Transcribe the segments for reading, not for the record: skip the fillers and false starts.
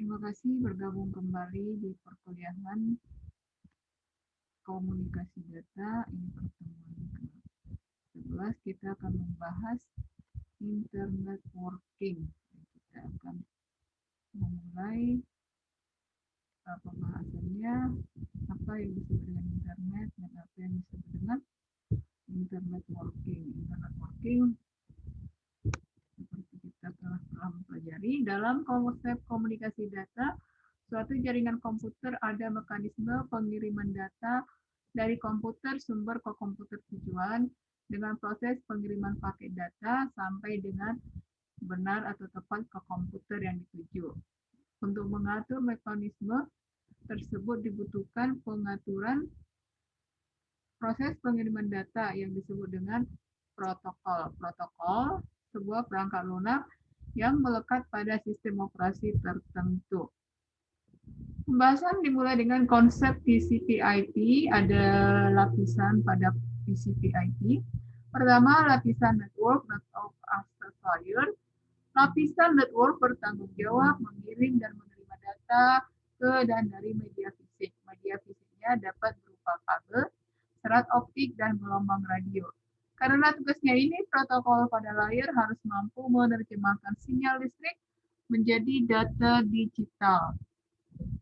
Terima kasih bergabung kembali di perkuliahan komunikasi data. Ini pertemuan ke-11. Kita akan membahas internet working. Kita akan memulai pembahasannya, apa yang disebut dengan internet dan apa yang disebut dengan internet working. Internet working seperti kita telah mempelajari dalam konsep komunikasi data. Suatu jaringan komputer ada mekanisme pengiriman data dari komputer sumber ke komputer tujuan dengan proses pengiriman paket data sampai dengan benar atau tepat ke komputer yang dituju. Untuk mengatur mekanisme tersebut dibutuhkan pengaturan proses pengiriman data yang disebut dengan protokol. Protokol sebuah perangkat lunak yang melekat pada sistem operasi tertentu. Pembahasan dimulai dengan konsep TCP/IP. Ada lapisan pada TCP/IP. Pertama, lapisan network of access layer. Lapisan network bertanggung jawab mengirim dan menerima data ke dan dari media fisik. Media fisiknya dapat berupa kabel, serat optik, dan gelombang radio. Karena tugasnya ini, protokol pada layar harus mampu menerjemahkan sinyal listrik menjadi data digital.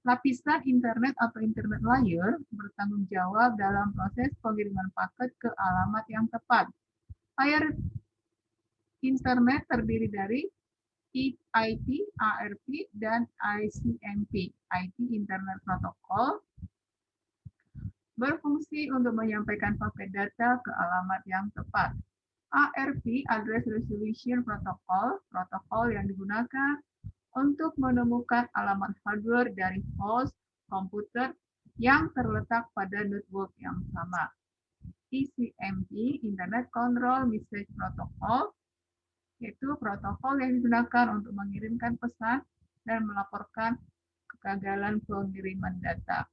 Lapisan internet atau internet layer bertanggung jawab dalam proses pengiriman paket ke alamat yang tepat. Layar internet terdiri dari IP, ARP, dan ICMP. IP Internet Protocol berfungsi untuk menyampaikan paket data ke alamat yang tepat. ARP, Address Resolution Protocol, protokol yang digunakan untuk menemukan alamat hardware dari host komputer yang terletak pada network yang sama. ICMP, Internet Control Message Protocol, yaitu protokol yang digunakan untuk mengirimkan pesan dan melaporkan kegagalan pengiriman data.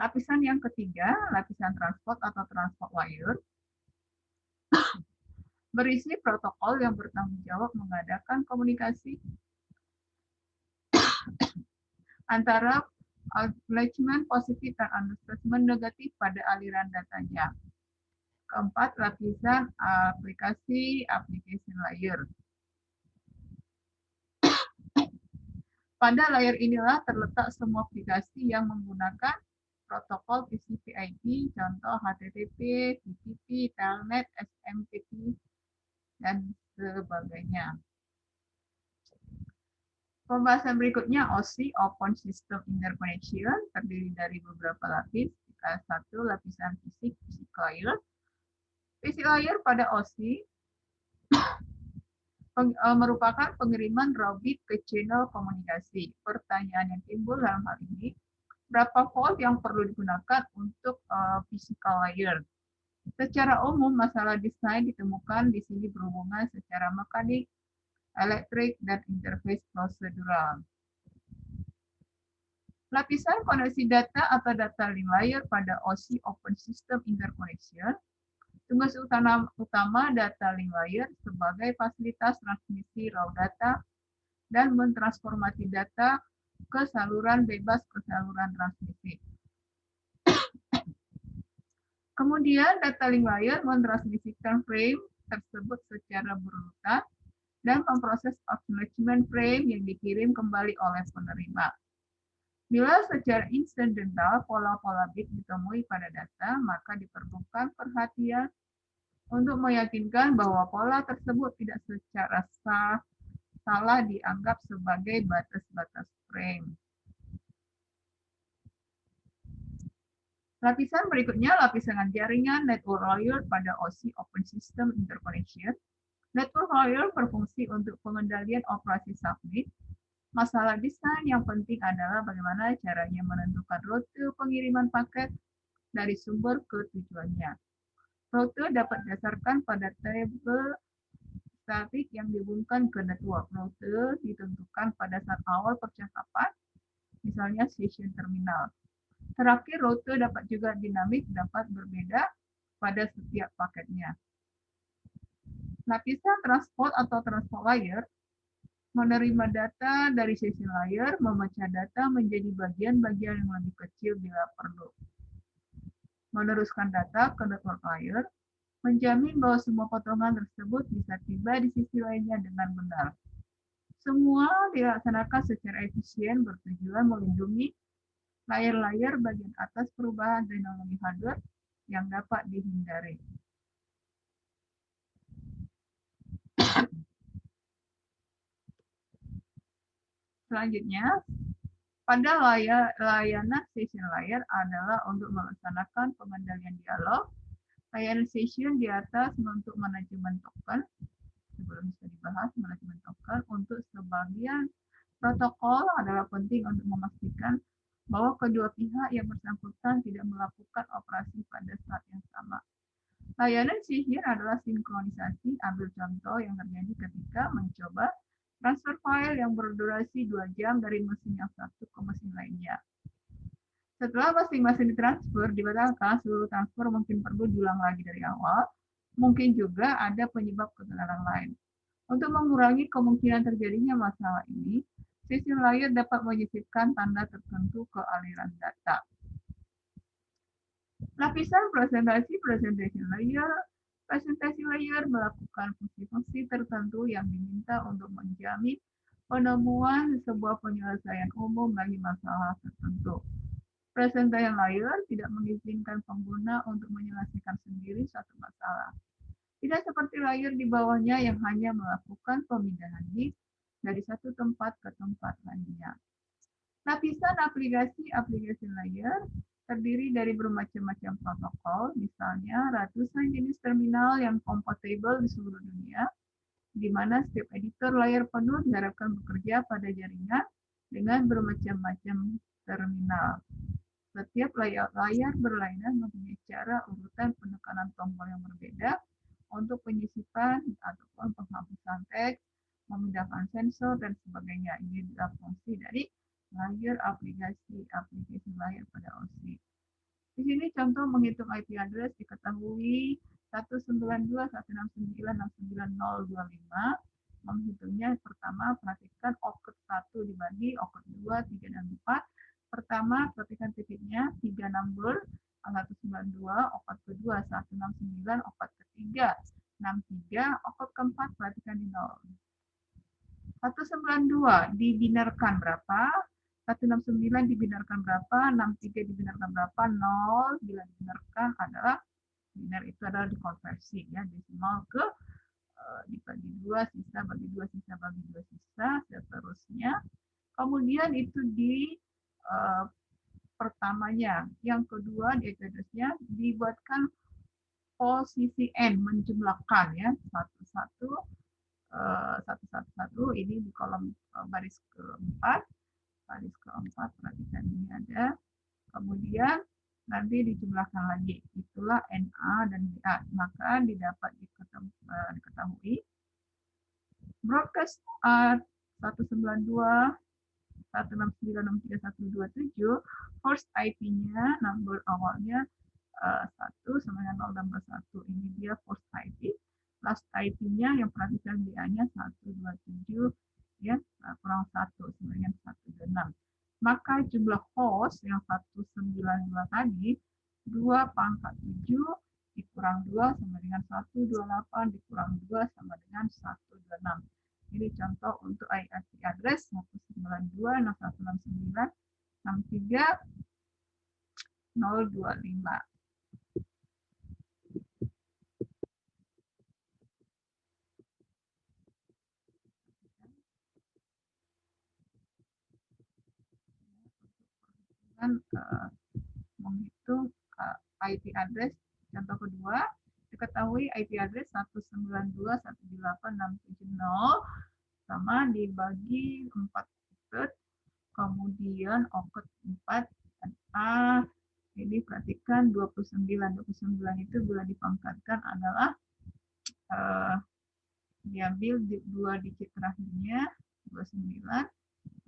Lapisan yang ketiga, lapisan transport atau transport layer, berisi protokol yang bertanggung jawab mengadakan komunikasi antara acknowledgement positif dan acknowledgement negatif pada aliran datanya. Keempat, lapisan aplikasi application layer. Pada layar inilah terletak semua aplikasi yang menggunakan protokol TCP/IP, contoh HTTP, TCP, Telnet, SMTP, dan sebagainya. Pembahasan berikutnya OSI, Open System Interconnection, terdiri dari beberapa lapis. Satu, lapisan fisik, physical layer. Physical layer pada OSI merupakan pengiriman raw bit ke channel komunikasi. Pertanyaan yang timbul dalam hal ini, berapa volt yang perlu digunakan untuk physical layer? Secara umum, masalah desain ditemukan di sini berhubungan secara mekanik, elektrik, dan interface prosedural. Lapisan koneksi data atau data link layer pada OSI Open System Interconnection. Tugas utama data link layer sebagai fasilitas transmisi raw data dan mentransformasi data ke saluran bebas ke saluran transmisi. Kemudian data link layer mentransmisikan frame tersebut secara berurutan dan memproses acknowledgement frame yang dikirim kembali oleh penerima. Bila secara insidental pola-pola bit ditemui pada data, maka diperlukan perhatian untuk meyakinkan bahwa pola tersebut tidak secara salah dianggap sebagai batas-batas frame. Lapisan berikutnya, lapisan jaringan network layer pada OSI Open System Interconnection. Network layer berfungsi untuk pengendalian operasi subnet. Masalah desain yang penting adalah bagaimana caranya menentukan rute pengiriman paket dari sumber ke tujuannya. Rute dapat didasarkan pada tabel statik yang dihubungkan ke network. Rute ditentukan pada saat awal percakapan, misalnya session terminal. Terakhir, rute dapat juga dinamik, dapat berbeda pada setiap paketnya. Lapisan transport atau transport layer Menerima data dari session layer, memecah data menjadi bagian-bagian yang lebih kecil bila perlu. Meneruskan data ke network layer, menjamin bahwa semua potongan tersebut bisa tiba di sisi lainnya dengan benar. Semua dilaksanakan secara efisien bertujuan melindungi layer-layer bagian atas perubahan teknologi hardware yang dapat dihindari. Selanjutnya, pada layanan session layer adalah untuk melaksanakan pengendalian dialog. Layanan session di atas untuk manajemen token, sebelum bisa dibahas manajemen token, untuk sebagian protokol adalah penting untuk memastikan bahwa kedua pihak yang bersangkutan tidak melakukan operasi pada saat yang sama. Layanan session adalah sinkronisasi. Ambil contoh yang terjadi ketika mencoba transfer file yang berdurasi 2 jam dari mesin yang satu ke mesin lainnya. Setelah masing-masing ditransfer, dibatalkan, seluruh transfer mungkin perlu diulang lagi dari awal. Mungkin juga ada penyebab kegagalan lain. Untuk mengurangi kemungkinan terjadinya masalah ini, session layer dapat menyisipkan tanda tertentu ke aliran data. Lapisan presentasi layer. Presentasi layer melakukan fungsi-fungsi tertentu yang diminta untuk menjamin penemuan sebuah penyelesaian umum bagi masalah tertentu. Presentasi layer tidak mengizinkan pengguna untuk menyelesaikan sendiri suatu masalah. Tidak seperti layer di bawahnya yang hanya melakukan pemindahan disk dari satu tempat ke tempat lainnya. Lapisan aplikasi layer terdiri dari bermacam-macam protokol, misalnya ratusan jenis terminal yang kompatibel di seluruh dunia, di mana setiap editor layar penuh diharapkan bekerja pada jaringan dengan bermacam-macam terminal. Setiap layar berlainan mempunyai cara urutan penekanan tombol yang berbeda untuk penyisipan ataupun penghapusan teks, memindahkan sensor, dan sebagainya. Ini adalah fungsi dari layer aplikasi layer pada OSI. Di sini contoh menghitung IP address diketahui 192.169.69.025. Menghitungnya pertama perhatikan oket 1 dibagi oket 2, 3, dan 4. Pertama perhatikan titiknya 360 192, oket kedua 169, oket ketiga 63, oket keempat perhatikan di 0. 192 dibinarkan berapa? 169 dibinarkan berapa? 63 dibinarkan berapa? 0 bila dibinarkan adalah binar itu adalah dikonversi ya desimal ke dibagi 2 sisa bagi 2 sisa bagi 2 sisa seterusnya. Kemudian itu di pertamanya, yang kedua di address-nya dibuatkan posisi n menjumlahkan ya satu ini di kolom baris keempat perhatikan ini ada, kemudian nanti dijumlahkan lagi, itulah NA dan BA, maka didapat diketahui broadcast 192 169.63.127 host IP-nya number awalnya 1 sama dengan 0 tambah 1, ini dia host IP. Last IP-nya yang perhatikan BA-nya 127 ya kurang 1 sama dengan 126. Maka jumlah host yang 192 tadi 2 pangkat 7 dikurang 2 sama dengan 128 dikurang 2 sama dengan 126. Ini contoh untuk IP address 192.169.63.025. Menghitung IP address contoh kedua, diketahui IP address 192.168.670 sama dibagi 4 oket, kemudian oket 4 dan A ini perhatikan 29 itu bila dipangkatkan adalah diambil 2 digit terakhirnya 29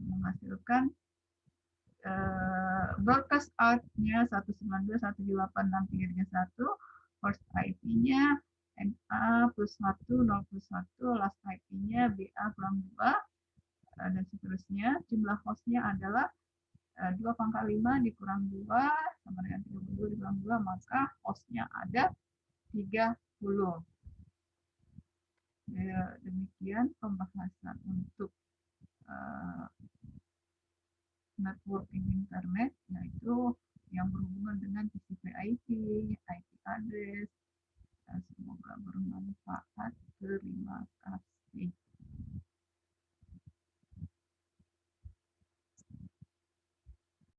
menghasilkan broadcast out-nya 192.168.63.1, host IP-nya NA plus 1, 0 plus 1, last IP-nya BA kurang 2, seterusnya jumlah hostnya adalah 2 × 5 dikurang 2 sama dengan 32 dikurang 2, maka hostnya ada 30. Demikian pembahasan untuk networking internet, yaitu yang berhubungan dengan TCP/IP, IP address. Semoga bermanfaat. Terima